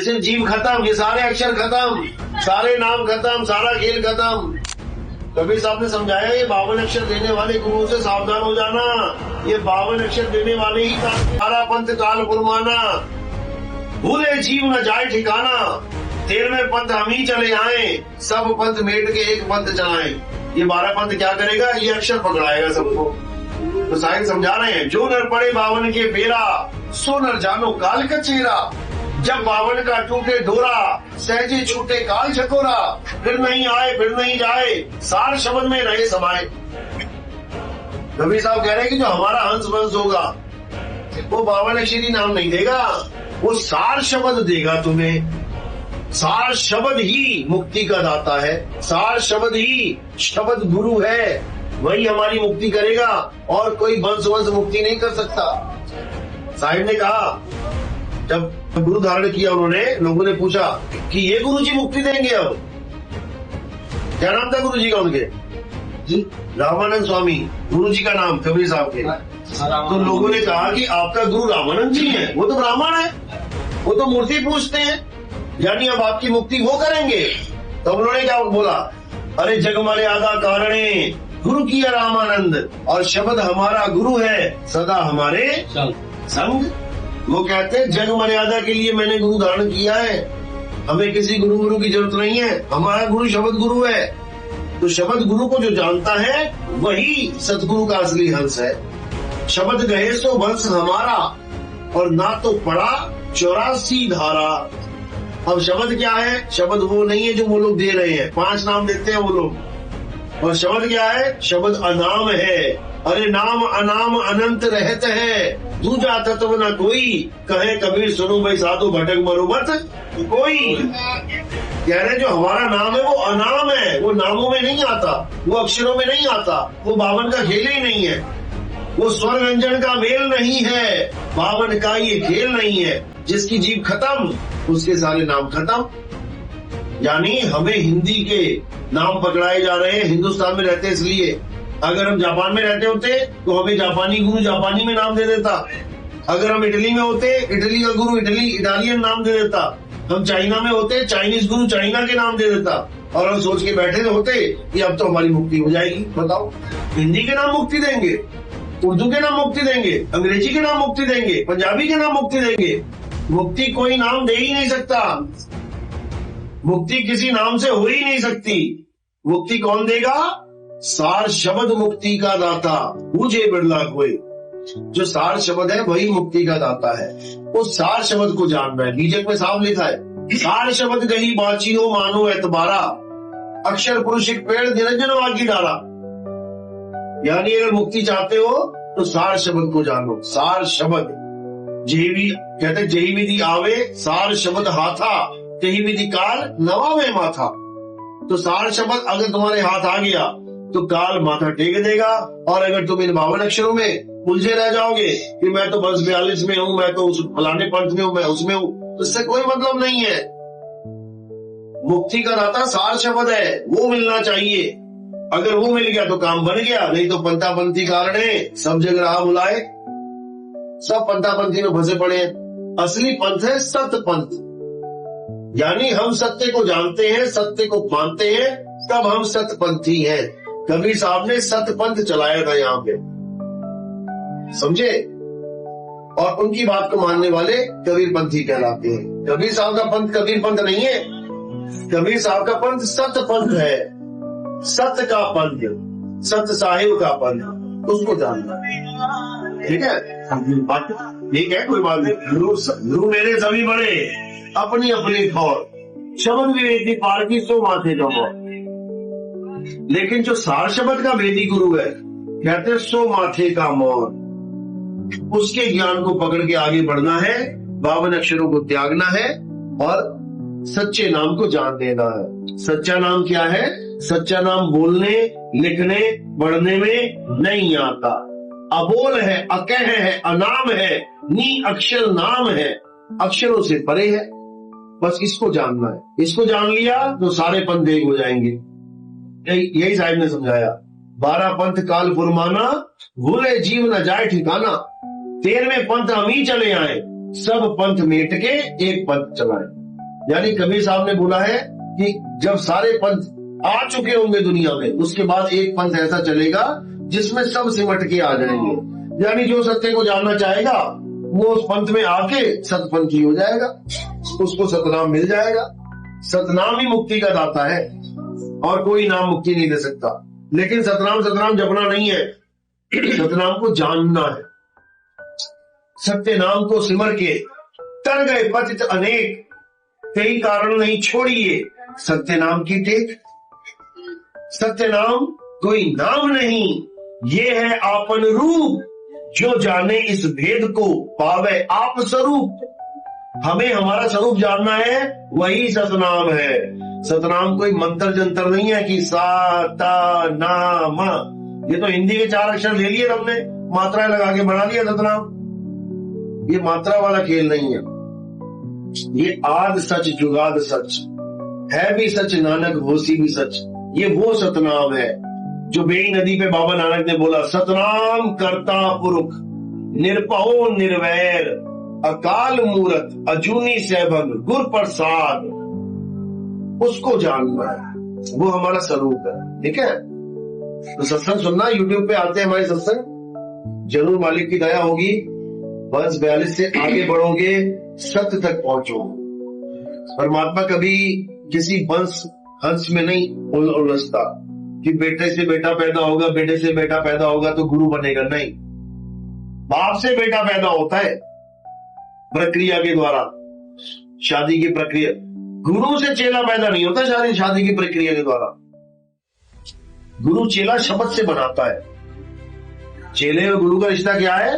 सिर्फ जीव खत्म, ये सारे अक्षर खत्म, सारे नाम खत्म, सारा खेल खत्म। कबीर साहब ने समझाया ये 52 अक्षर देने वाले गुरु से सावधान हो जाना, ये 52 अक्षर देने वाले ही सारा पंथ काल फुरमाना, भूले जीव न जाए ठिकाना, 13वें पंथ हम ही चले आए, सब पंथ मेट के एक पंथ चलाएं। ये 12 पंथ क्या करेगा, ये अक्षर पकड़ाएगा सबको। तो साहिब समझा रहे हैं, जो नर पड़े 52 के फेरा, सो नर जानो काल का चेहरा, जब 52 का टूटे डोरा, सहजे छूटे काल छकोरा, फिर नहीं आए फिर नहीं जाए, सार शब्द में रहे समाये। कबीर साहब कह रहे हैं कि जो हमारा हंस वंश होगा वो 52 अक्षरी नाम नहीं देगा, वो सार शब्द देगा तुम्हें। सार शब्द ही मुक्ति का दाता है, सार शब्द ही शब्द गुरु है, वही हमारी मुक्ति करेगा और कोई वंश वंश मुक्ति नहीं कर सकता। साहिब ने कहा, जब गुरु धारण किया उन्होंने, लोगों ने पूछा कि ये गुरु जी मुक्ति देंगे अब? क्या नाम था गुरु जी का उनके? जी रामानंद स्वामी गुरु जी का नाम, कबीर साहब के। तो लोगों ने कहा कि आपका गुरु रामानंद जी है, वो तो ब्राह्मण है, वो तो मूर्ति पूजते हैं, यानी अब आपकी मुक्ति वो करेंगे। तो उन्होंने क्या बोला, अरे जग मर्यादा कारणे गुरु की रामानंद, और शब्द हमारा गुरु है सदा हमारे संग। वो कहते हैं जग मर्यादा के लिए मैंने गुरु धारण किया है, हमें किसी गुरु की जरूरत नहीं है, हमारा गुरु शब्द गुरु है। तो शब्द गुरु को जो जानता है वही सतगुरु का असली हंस है। शब्द गए सो वंश हमारा, और ना तो पड़ा 84 धारा। अब शब्द क्या है? शब्द वो नहीं है जो वो लोग दे रहे हैं, 5 नाम देते हैं वो लोग, और शब्द क्या है? शब्द अनाम है। अरे नाम अनाम अनंत रहते हैं, दूजा तत्व न कोई, कहे कबीर सुनो भाई साधु भटक मरो मत कोई। कह रहे जो हमारा नाम है वो अनाम है, वो नामों में नहीं आता, वो अक्षरों में नहीं आता, वो 52 का खेल ही नहीं है, वो स्वर व्यंजन का मेल नहीं है, 52 का ये खेल नहीं है। जिसकी जीभ खत्म उसके सारे नाम खत्म। यानी हमें हिंदी के नाम पकड़ाए जा रहे हैं, हिंदुस्तान में रहते इसलिए। अगर हम जापान में रहते होते तो हमें जापानी गुरु जापानी में नाम दे देता, अगर हम इटली में होते इटली का गुरु इटालियन नाम दे देता, हम चाइना में होते चाइनीज गुरु चाइना के नाम दे देता, और हम सोच के बैठे होते कि अब तो हमारी मुक्ति हो जाएगी। बताओ, हिंदी के नाम मुक्ति देंगे, उर्दू के नाम मुक्ति देंगे, अंग्रेजी के नाम मुक्ति देंगे, पंजाबी के नाम मुक्ति देंगे। मुक्ति कोई नाम दे ही नहीं सकता, मुक्ति किसी नाम से हो ही नहीं सकती। मुक्ति कौन देगा? सार शब्द मुक्ति का दाता, पूजे बिरला कोई। जो सार शब्द है वही मुक्ति का दाता है, उस सार शब्द को जानना है। बीजक में साफ लिखा है, सार शब्द गही बाची हो मानो एतबारा, अक्षर पुरुष एक पेड़ निरंजन वाकी डारा। यानी अगर मुक्ति चाहते हो तो सार शब्द को जानो। सार शब्द जेवी कहते जही विधि आवे, सार शब्द हाथा, तेही विधि काल नवावे माथा। तो सार शब्द अगर तुम्हारे हाथ आ गया तो काल माथा टेक देगा, और अगर तुम इन 52 अक्षरों में उलझे रह जाओगे कि मैं तो बस 42 में हूँ, मैं तो उस फलाने पंथ में हूँ, मैं उसमें हूँ, तो इससे कोई मतलब नहीं है। मुक्ति का दाता सार शब्द है, वो मिलना चाहिए। अगर वो मिल गया तो काम बन गया, नहीं तो पंथापंथी कारणे सब जगह राह बुलाए। सब पंथापंथी में फंसे पड़े हैं। असली पंथ है सत्य पंथ, यानी हम सत्य को जानते हैं, सत्य को मानते हैं, तब हम सत्यपंथी हैं। कबीर साहब ने सत्य पंथ चलाया था यहाँ पे, समझे? और उनकी बात को मानने वाले कबीर पंथी कहलाते हैं। कबीर साहब का पंथ कबीर पंथ नहीं है, कबीर साहब का पंथ सत्य पंथ है, सत्य का पंथ, सत्य साहिब का पंथ, उसको जानना। ठीक है, ठीक है, कोई बात नहीं। गुरु मेरे सभी बड़े अपनी अपनी खौर, शब्द विवेदी पारकी सो माथे का मोर। लेकिन जो सार शब्द का वेदी गुरु है, कहते सो माथे का मोर, उसके ज्ञान को पकड़ के आगे बढ़ना है, 52 अक्षरों को त्यागना है और सच्चे नाम को जान देना है। सच्चा नाम क्या है? सच्चा नाम बोलने, लिखने, पढ़ने में नहीं आता। अबोल है, अकह है, अनाम है, नी अक्षर नाम है, अक्षरों से परे है। बस इसको जानना है। इसको जान लिया तो सारे पंथ एक हो जाएंगे। यही साहिब ने समझाया। 12 पंथ काल फुरमाना, भूले जीव न जाए ठिकाना। 13वें पंथ हम ही चले आए, सब पंथ मेट के एक पंथ चलाए। यानी कबीर साहब ने बोला है कि जब सारे पंथ आ चुके होंगे दुनिया में, उसके बाद एक पंथ ऐसा चलेगा जिसमें सब सिमट के आ जाएंगे। यानी जो सत्य को जानना चाहेगा वो उस पंथ में आके सतपंथी हो जाएगा, उसको सतनाम मिल जाएगा। सतनाम ही मुक्ति का दाता है और कोई नाम मुक्ति नहीं दे सकता। लेकिन सतनाम जपना नहीं है, सतनाम को जानना है। सत्य नाम को सिमर के तर गए पतित अनेक, कई कारण नहीं छोड़िए सत्य नाम की टेक। सत्य नाम कोई नाम नहीं, ये है आपन रूप, जो जाने इस भेद को पावे आप स्वरूप। हमें हमारा स्वरूप जानना है, वही सतनाम है। सतनाम कोई मंत्र जंतर नहीं है कि सा ता ना मा। ये तो हिंदी के 4 अक्षर ले लिए हमने, मात्राएं लगा के बना लिया सतनाम। ये मात्रा वाला खेल नहीं है। ये आद सच जुगाद सच है, भी सच नानक होसी भी सच। ये वो सतनाम है जो बेई नदी पे बाबा नानक ने बोला, सतनाम करता पुरुष निरपहो निर्वैर, अकाल मूरत अजूनी सैभग गुर प्रसाद। उसको जानना है, वो हमारा स्वरूप है। ठीक है, तो सत्संग सुनना, यूट्यूब पे आते हैं हमारे सत्संग, जरूर मालिक की दया होगी। वर्ष 42 से आगे बढ़ोगे, सत्य तक पहुंचोगे। परमात्मा कभी किसी हंस में नहीं उलझता कि बेटे से बेटा पैदा होगा, बेटे से बेटा पैदा होगा तो गुरु बनेगा। नहीं, बाप से बेटा पैदा होता है प्रक्रिया के द्वारा, शादी की प्रक्रिया। गुरु से चेला पैदा नहीं होता शादी की प्रक्रिया के द्वारा। गुरु चेला शब्द से बनाता है। चेले और गुरु का रिश्ता क्या है?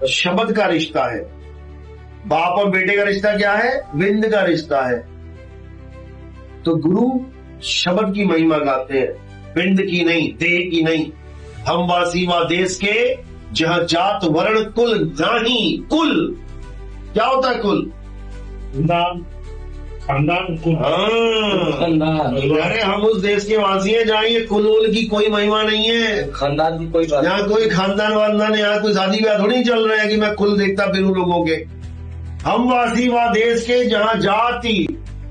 शब्द का रिश्ता है। बाप और बेटे का रिश्ता क्या है? विंद का रिश्ता है। तो गुरु शब्द की महिमा गाते हैं, विंद की नहीं, देह की नहीं। हम वासी व देश के जहां जात वर्ण कुल नाही। कुल क्या होता है? कुल खानदान कुल। अरे हम उस देश के वासी हैं जहाँ ये कुल वुल की कोई महिमा नहीं है, खानदान की कोई बात। यहाँ कोई खानदान वानदान, यहाँ कोई शादी ब्याह थोड़ी चल रहा है कि मैं कुल देखता फिरूं लोगों के। हम वासी व देश के जहाँ जाति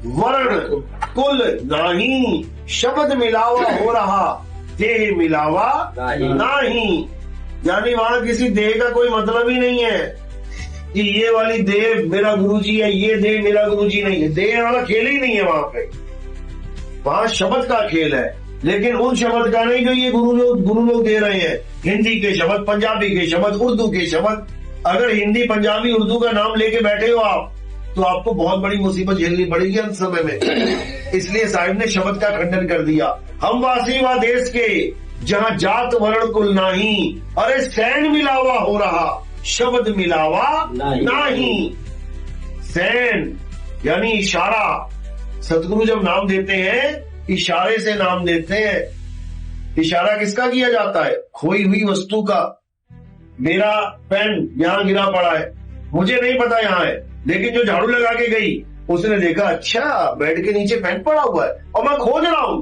वर्ण कुल नाही, शब्द मिलावा हो रहा देह मिलावा नहीं। यानी वहां किसी देह का कोई मतलब ही नहीं है कि ये वाली देह मेरा गुरुजी है, ये देह मेरा गुरुजी नहीं है। देह वाला खेल ही नहीं है वहां पे। वहां शब्द का खेल है, लेकिन उन शब्द का नहीं जो ये गुरु लोग दे रहे हैं। हिंदी के शब्द, पंजाबी के शब्द, उर्दू के शब्द। अगर हिंदी पंजाबी उर्दू का नाम लेके बैठे हो आप, तो आपको बहुत बड़ी मुसीबत झेलनी पड़ेगी अंत समय में। इसलिए साहिब ने शब्द का खंडन कर दिया। हम वासी व देश के जहां जात वर्ण कुल नाही, अरे सैन मिलावा हो रहा शब्द मिलावा नहीं। सैन यानी इशारा। सतगुरु जब नाम देते हैं, इशारे से नाम देते हैं। इशारा किसका किया जाता है? खोई हुई वस्तु का। मेरा पेन यहां गिरा पड़ा है, मुझे नहीं पता यहां है, लेकिन जो झाड़ू लगा के गई उसने देखा, अच्छा बेड के नीचे पेन पड़ा हुआ है और मैं खोज रहा हूं।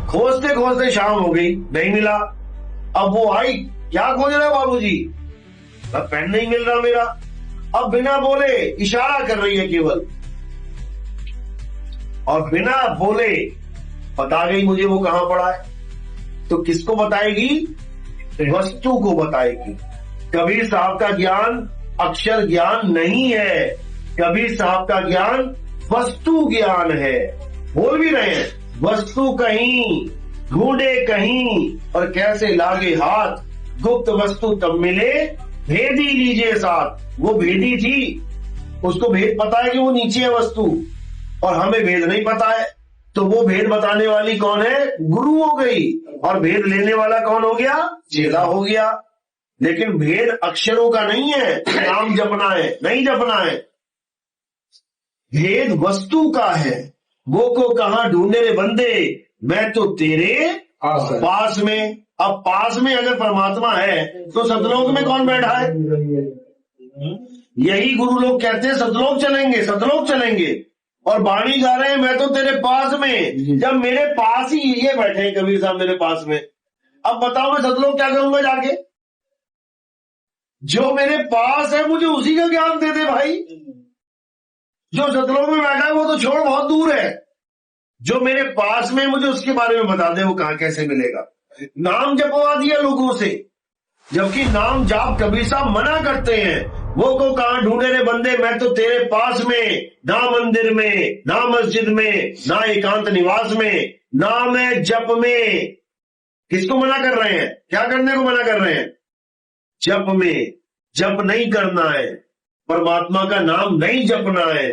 खोजते खोजते शाम हो गई, नहीं मिला। अब वो आई, क्या खोज रहे हो बाबूजी? पेन नहीं मिल रहा मेरा। अब बिना बोले इशारा कर रही है केवल, और बिना बोले बता गई मुझे वो कहां पड़ा है। तो किसको बताएगी? वस्तु को बताएगी। कबीर साहब का ज्ञान अक्षर ज्ञान नहीं है, कबीर साहब का ज्ञान वस्तु ज्ञान है। बोल भी रहे हैं, वस्तु कहीं ढूंढे कहीं और कैसे लागे हाथ, गुप्त वस्तु तब मिले भेदी लीजिए साथ। वो भेदी थी, उसको भेद पता है कि वो नीचे है वस्तु, और हमें भेद नहीं पता है। तो वो भेद बताने वाली कौन है? गुरु हो गई। और भेद लेने वाला कौन हो गया? चेला हो गया। लेकिन भेद अक्षरों का नहीं है, नाम जपना है, नहीं जपना है। भेद वस्तु का है। वो को कहां ढूंढे रे बंदे, मैं तो तेरे पास में। अब पास में अगर परमात्मा है तो सतलोक में कौन बैठा है? यही गुरु लोग कहते हैं सतलोक चलेंगे, सतलोक चलेंगे, और बाणी गा रहे हैं मैं तो तेरे पास में। जब मेरे पास ही ये बैठे हैं कबीर साहब मेरे पास में, अब बताओ मैं सतलोक क्या करूंगा जाके? जो मेरे पास है मुझे उसी का ज्ञान दे दे भाई। जो सतलोक में बैठा है वो तो छोड़, बहुत दूर है। जो मेरे पास में, मुझे उसके बारे में बता दे वो कहां कैसे मिलेगा। नाम जपवा दिया लोगों से, जबकि नाम जाप कबीर साहब मना करते हैं। वो को कहां ढूंढे रे बंदे, मैं तो तेरे पास में, ना मंदिर में, ना मस्जिद में, ना एकांत निवास में, ना मैं जप में। किसको मना कर रहे हैं? क्या करने को मना कर रहे हैं? जप में। जप नहीं करना है, परमात्मा का नाम नहीं जपना है।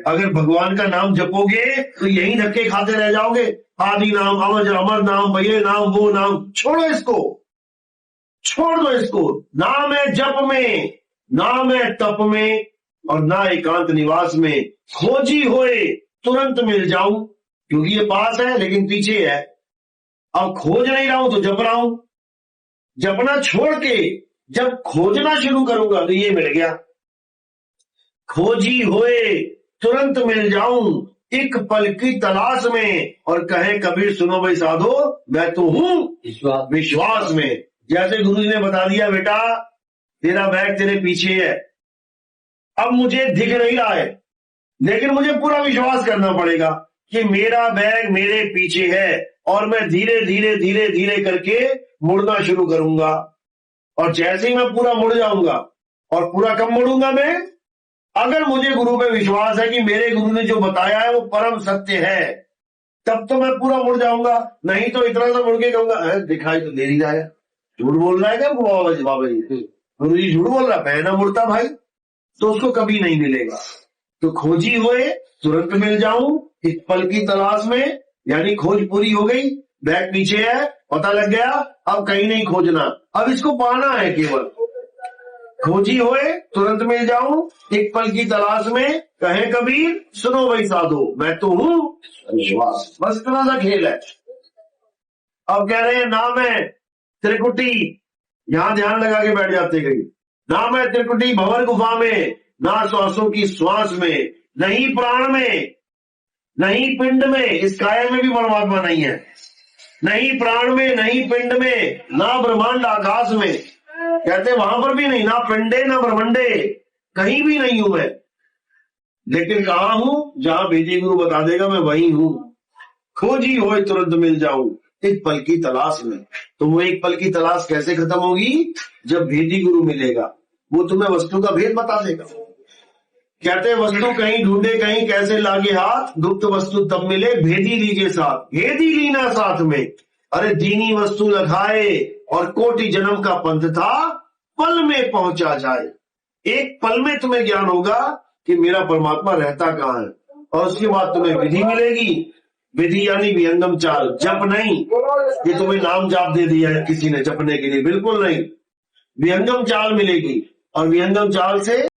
अगर भगवान का नाम जपोगे तो यही धक्के खाते रह जाओगे। आदि नाम, अमर अमर नाम, ये नाम, वो नाम। छोड़ो इसको, छोड़ दो इसको। ना मैं जप में, ना मैं तप में, और ना एकांत निवास में। खोजी होए तुरंत मिल जाऊं, क्योंकि ये पास है लेकिन पीछे है। अब खोज नहीं रहा हूं तो जप रहा हूं। जपना छोड़ के जब खोजना शुरू करूंगा तो ये मिल गया। खोजी होए तुरंत मिल जाऊं, एक पल की तलाश में। और कहे कबीर सुनो भाई साधो, मैं तो हूं विश्वास में। जैसे गुरु जी ने बता दिया, बेटा तेरा बैग तेरे पीछे है। अब मुझे दिख नहीं रहा है, लेकिन मुझे पूरा विश्वास करना पड़ेगा कि मेरा बैग मेरे पीछे है। और मैं धीरे धीरे धीरे धीरे करके मुड़ना शुरू करूंगा। और जैसे ही मैं पूरा मुड़ जाऊंगा, और पूरा कब मुड़ूंगा मैं? अगर मुझे गुरु पे विश्वास है कि मेरे गुरु ने जो बताया है वो परम सत्य है, तब तो मैं पूरा मुड़ जाऊंगा। नहीं तो इतना सा मुड़ के कहूंगा दिखाई तो दे नहीं रहा है, झूठ बोल रहा है क्या बाबा जी? गुरु जी झूठ बोल रहा, मैं ना मुड़ता भाई, तो उसको कभी नहीं मिलेगा। तो खोजी हुए तुरंत मिल जाऊं, एक पल की तलाश में, यानी खोज पूरी हो गई। बैग पीछे है, पता लग गया, अब कहीं नहीं खोजना, अब इसको पाना है केवल। खोजी होए तुरंत मिल जाऊं, एक पल की तलाश में। कहे कबीर सुनो भाई साधो, मैं तो हूं विश्वास। बस इतना सा खेल है। अब कह रहे हैं ना मैं त्रिकुटी, यहां ध्यान लगा के बैठ जाते कहीं। ना मैं त्रिकुटी भंवर गुफा में, ना श्वासों की श्वास में, नहीं प्राण में, नहीं पिंड में। इस काया में भी परमात्मा नहीं है। नहीं प्राण में, नहीं पिंड में, ना ब्रह्मांड आकाश में। कहते वहां पर भी नहीं, ना पिंडे ना ब्रह्मंडे, कहीं भी नहीं हूं मैं। लेकिन कहां हूं? जहां भेदी गुरु बता देगा मैं वहीं हूं। खोजी होए तुरंत मिल जाऊं, एक पल की तलाश में। तो वो एक पल की तलाश कैसे खत्म होगी? जब भेदी गुरु मिलेगा, वो तुम्हें वस्तु का भेद बता देगा। कहते वस्तु कहीं ढूंढे कहीं कैसे लागे हाथ, गुप्त वस्तु तब मिले भेदी लीजिए साथ। भेदी लीना साथ में, अरे दीनी वस्तु लखाए, और कोटि जन्म का पंथ था पल में पहुंचा जाए। एक पल में तुम्हें ज्ञान होगा कि मेरा परमात्मा रहता कहां है। और उसके बाद तुम्हें विधि मिलेगी। विधि यानी विहंगम चाल, जप नहीं। ये तुम्हें नाम जाप दे दिया है किसी ने जपने के लिए, बिल्कुल नहीं। विहंगम चाल मिलेगी, और विहंगम चाल से